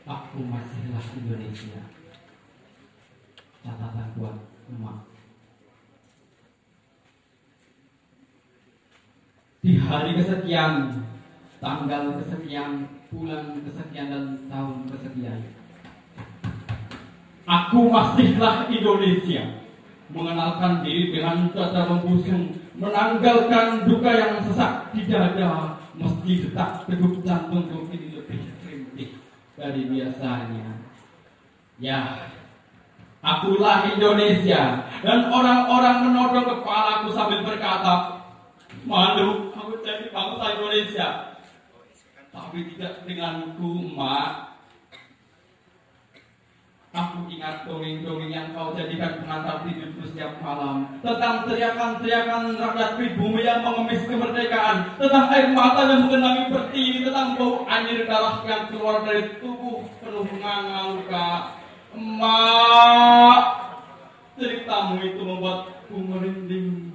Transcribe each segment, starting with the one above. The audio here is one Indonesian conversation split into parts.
Aku masihlah Indonesia. Catatan buat emak. Di hari kesekian, tanggal kesekian, bulan kesekian, dan tahun kesekian, aku masihlah Indonesia. Mengenalkan diri dengan dada membusung, menanggalkan duka yang sesak di dada, meski detak degup jantungku ini lebih rintik dari biasanya. Ya, akulah Indonesia. Dan orang-orang menodong kepalaku sambil berkata, malu, aku jadi bangsa Indonesia. Tapi tidak denganku, emak. Aku ingat dongeng-dongeng yang kau jadikan pengantar tidurku setiap malam, tentang teriakan-teriakan rakyat pribumi yang mengemis kemerdekaan, tentang air mata yang mengenangi pertiwi, tentang bau anjir darah yang keluar dari tubuh penuh nganga luka. Emak, ceritamu itu membuatku merinding.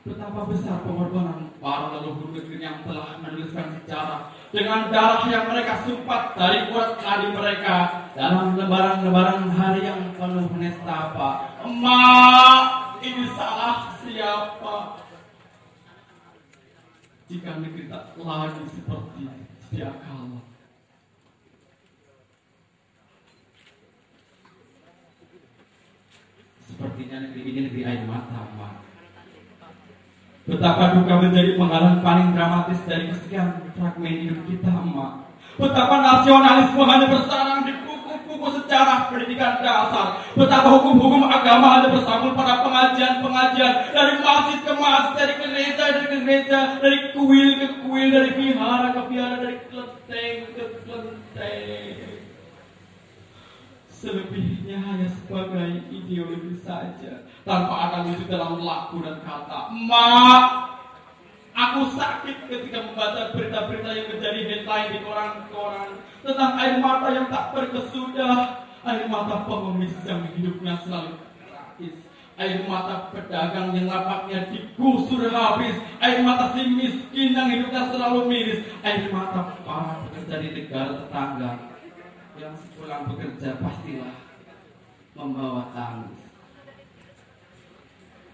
Betapa besar pengorbanan para leluhur negeri yang telah menuliskan sejarah dengan darah yang mereka sumpat dari urat nadi mereka dalam lembaran-lembaran hari yang penuh nestapa. Emak, ini salah siapa? Jika negeri tak lagi seperti sedia kala. Sepertinya negeri ini negeri air mata, emak. Betapa duka menjadi penghalang paling dramatis dari kesekian fragmen hidup kita, emak. Betapa nasionalisme hanya bersarang di buku-buku sejarah pendidikan dasar. Betapa hukum-hukum agama hanya bersambung pada pengajian-pengajian, dari masjid ke masjid, dari gereja ke gereja, dari kuil ke kuil, dari vihara ke vihara, dari kelenteng ke kelenteng. Selebihnya hanya sebagai ideologi saja, tanpa ada wujud dalam laku dan kata. Emak, aku sakit ketika membaca berita-berita yang menjadi headline di koran-koran tentang air mata yang tak berkesudah, air mata pengemis yang hidupnya selalu gratis, air mata pedagang yang lapaknya digusur habis, air mata si miskin yang hidupnya selalu miris, air mata para pekerja di negara tetangga yang sepulang bekerja pastilah membawa tangis.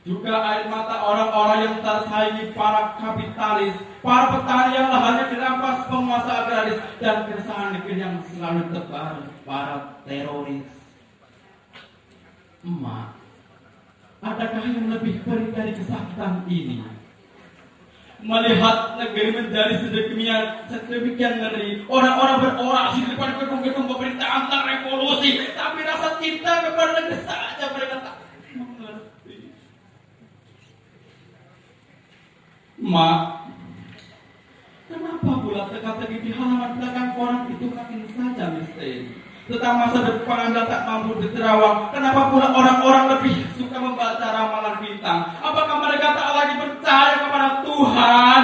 Juga air mata orang-orang yang tersaingi para kapitalis, para petani yang lahannya dirampas penguasa agraris, dan keresahan negeri yang selalu tebar para teroris. Emak, adakah yang lebih perih dari kesakitan ini? Melihat negeri menjadi sedemikian ngeri, orang-orang berorasi di depan gedung-gedung pemerintahan tentang revolusi, tapi rasa cinta kepada negeri saja mereka tak mengerti. Mak, kenapa pula teka-teki di halaman belakang koran itu makin saja misteri? Tentang masa depan Anda tak mampu diterawang. Kenapa pula orang-orang lebih suka membaca ramalan bintang? Apakah mereka tak lagi percaya kepada Tuhan?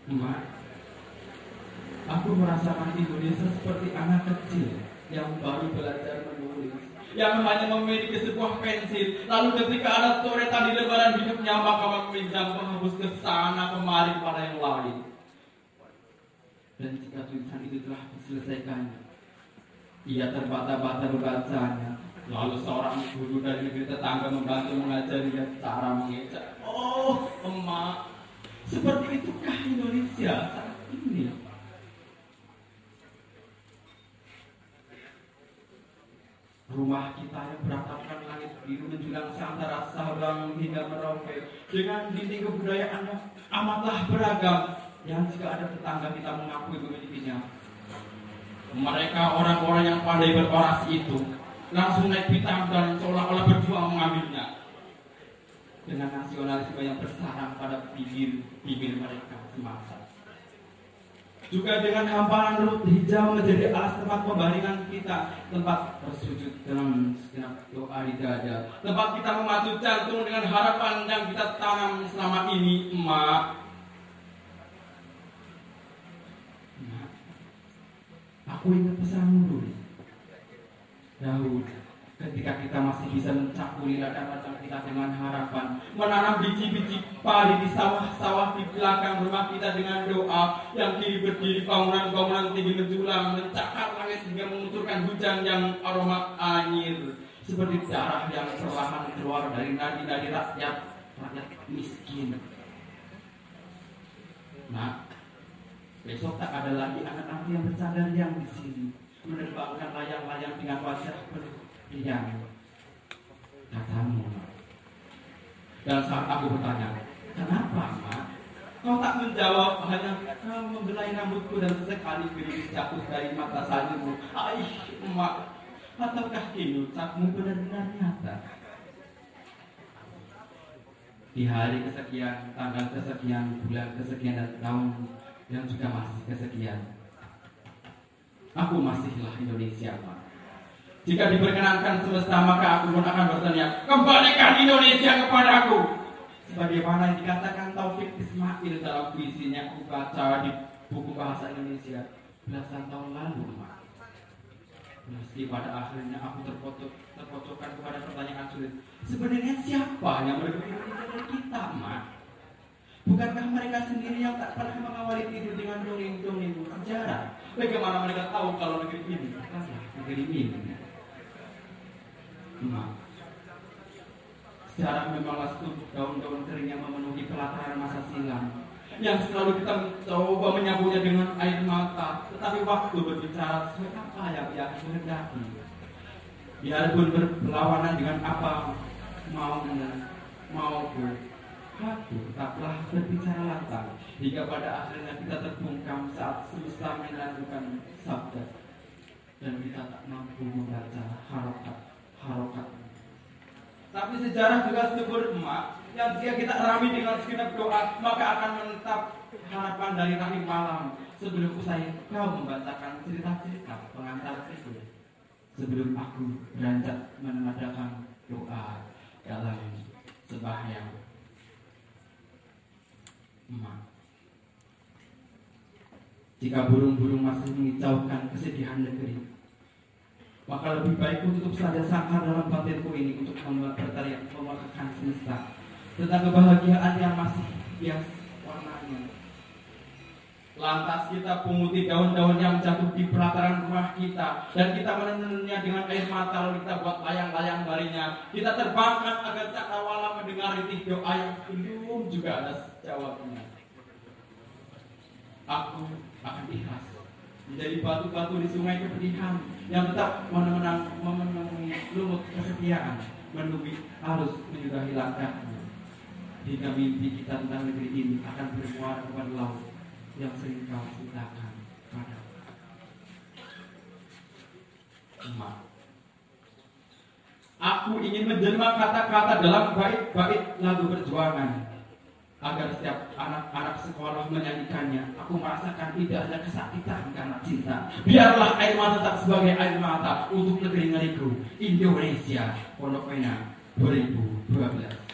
Emak, aku merasakan Indonesia seperti anak kecil yang baru belajar menulis, yang hanya memiliki sebuah pensil, lalu ketika ada coretan di lembaran hidupnya maka meminjam penghapus ke sana kemari pada yang lain. Dan jika tulisan itu telah diselesaikannya, ia terbata-bata membacanya. Lalu seorang guru dari negeri tetangga membantu mengajarinya cara mengeja. Oh, emak, seperti itukah Indonesia saat ini? Rumah kita yang beratapkan langit biru menjulang seantara Sabang hingga Merauke, dengan dinding kebudayaan yang amatlah beragam, yang jika ada tetangga kita mengakui memilikinya. Mereka orang-orang yang pandai berorasi itu langsung naik pitam dan seolah-olah berjuang mengambilnya, dengan nasionalisme yang bersarang pada bibir mereka semata. Juga dengan hamparan rumput hijau menjadi alas tempat pembaringan kita, tempat bersujud dengan segenap doa di dada, tempat kita memacu jantung dengan harapan yang kita tanam selama ini. Emak, aku ingat pesanmu dulu, Daud, Ketika kita masih bisa mencakuri ladang-ladang kita dengan harapan, menanam biji-biji padi di sawah-sawah di belakang rumah kita dengan doa, yang kiri berdiri bangunan-bangunan tinggi menjulang, mencakar langit hingga menguturkan hujan yang aroma anyir, seperti darah yang perlahan keluar dari nadi-nadi rakyat miskin. Nah, besok tak ada lagi anak-anak yang bercadar yang di sini menerbangkan layang-layang dengan wajah penuh riang, katamu. Dan saat aku bertanya, kenapa, Mak? Kau tak menjawab, hanya kau membelai rambutku dan sesekali gerimis jatuh dari mata salju. Aih, Mak, ataukah ini ucapmu benar-benar nyata? Di hari kesekian, tanggal kesekian, bulan kesekian, dan tahun yang juga masih kesekian, aku masihlah Indonesia, Mak. Jika diperkenankan semesta, maka aku pun akan berteriak, kembalikan Indonesia kepadaku. Sebagaimana yang dikatakan Taufik Ismail dalam puisinya aku baca di buku bahasa Indonesia belasan tahun lalu, Mak. Meski pada akhirnya aku terpojokkan kepada pertanyaan sulit, sebenarnya siapa yang merebut Indonesia dari kita, Mak? Bukankah mereka sendiri yang tak pernah mengawali tidur dengan dongeng-dongeng sejarah? Bagaimana mereka tahu kalau negeri ini bukanlah negeri ini? Mak, sejarah memanglah setumpuk daun-daun kering yang memenuhi pelataran masa silam, yang selalu kita mencoba menyapunya dengan air mata, tetapi waktu berbicara sesuai apa yang ia kehendaki. Biarpun berlawanan dengan apa mauku, waktu tetaplah berbicara lantang, hingga pada akhirnya kita terbungkam saat semesta menyatukan sabda, dan kita tak mampu membaca harokat. Tapi sejarah juga setubur, Mak, yang jika kita rami dengan segenap doa, maka akan menetap harapan dari rahim malam. Sebelum usai kau membacakan cerita-cerita pengantar itu, sebelum aku beranjak menadakan doa dalam sembahyang, Mak, jika burung-burung masih mengicaukan kesedihan negeri, maka lebih baik ku tutup saja sangkar dalam batinku ini untuk berteriak mewakilkan semesta tentang kebahagiaan yang masih bias warnanya. Lantas kita punguti daun-daun yang jatuh di pelataran rumah kita, dan kita menenunnya dengan air mata, lalu kita buat layang-layang darinya. Kita terbangkan agar cakrawala mendengar ritih doa yang belum juga ada jawabnya. Aku akan ikhlas menjadi batu-batu di sungai kepedihan yang tetap memenuhi lumut kesetiaan, menunggu arus menyudahi langkahnya, hingga mimpi kita tentang negeri ini akan bermuara kepada laut yang sering kau ceritakan pada Mak. Aku ingin menjelma kata-kata dalam bait-bait lagu perjuangan, agar setiap anak-anak sekolah menyanyikannya. Aku merasakan indahnya kesakitan karena cinta. Biarlah air mata tetap sebagai air mata untuk negeri ngeriku, Indonesia. Pondok Pena 2012.